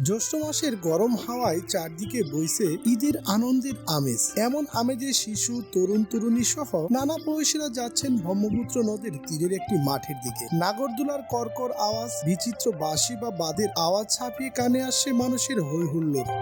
জ্যৈষ্ঠ মাসের গরম হাওয়ায় চারদিকে বইছে ঈদের আনন্দের আমেজ। এমন আমেজে শিশু, তরুণ তরুণী সহ নানা বয়সীরা যাচ্ছেন ব্রহ্মপুত্র নদীর তীরের একটি মাঠের দিকে। নাগরদোলার কর্কর আওয়াজ, বিচিত্র বাঁশি বা বাদের আওয়াজ ছাপিয়ে কানে আসছে মানুষের হৈ হুল্লোড়।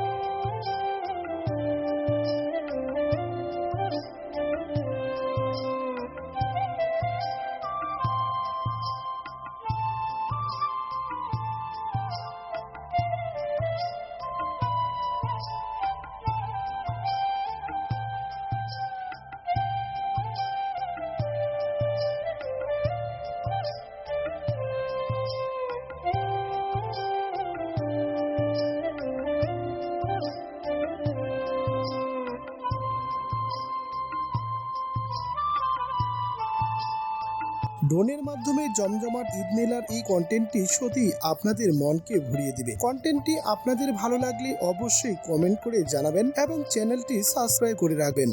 ড্রোনের মাধ্যমে জমজমাট ঈদ মেলার এই কন্টেন্টটি সত্যি আপনাদের মনকে ভরিয়ে দিবে। কন্টেন্টটি আপনাদের ভালো লাগলে অবশ্যই কমেন্ট করে জানাবেন এবং চ্যানেলটি সাবস্ক্রাইব করে রাখবেন।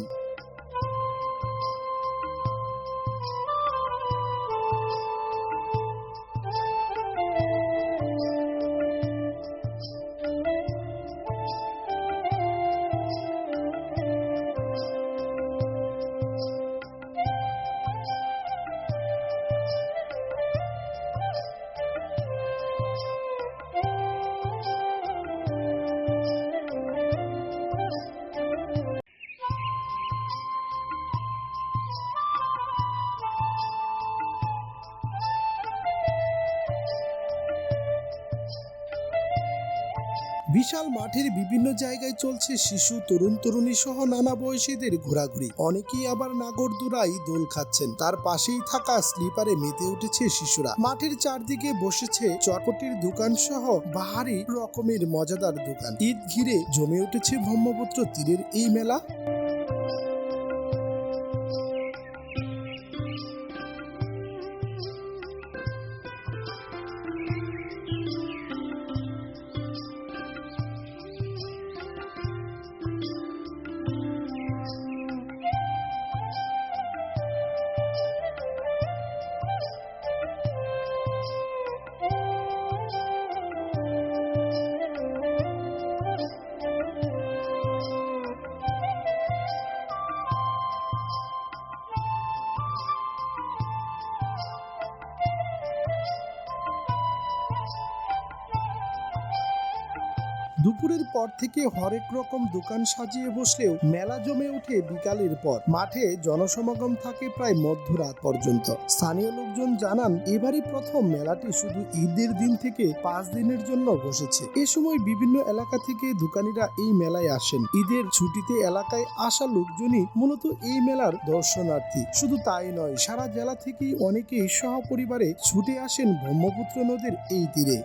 বিশাল মাঠের বিভিন্ন জায়গায় চলছে শিশু, তরুণ তরুণী সহ নানা বয়সীদের ঘোরাঘুরি। অনেকেই আবার নাগরদোলায় দোল খাচ্ছেন। তার পাশেই থাকা স্লিপারে মেতে উঠেছে শিশুরা। মাঠের চারদিকে বসেছে চটপটির দোকান সহ বাহারি রকমের মজাদার দোকান। ঈদ ঘিরে জমে উঠেছে ব্রহ্মপুত্র তীরের এই মেলা। দুপুরের পর থেকে হরেক রকম দোকান সাজিয়ে বসলেও মেলা জমে ওঠে বিকালের পর। মাঠে জনসমাগম থাকে প্রায় মধ্যরাত পর্যন্ত। স্থানীয় লোকজন জানান, এবারই প্রথম মেলাটি শুধু ঈদের দিন থেকে 5 দিনের জন্য বসেছে। এ সময় বিভিন্ন এলাকা থেকে দোকানিরা এই মেলায় আসেন। ঈদের ছুটিতে এলাকায় আসা লোকজনই মূলত এই মেলার দর্শনার্থী। শুধু তাই নয়, সারা জেলা থেকেই অনেকেই সহপরিবারে ছুটে আসেন ব্রহ্মপুত্র নদীর এই তীরে।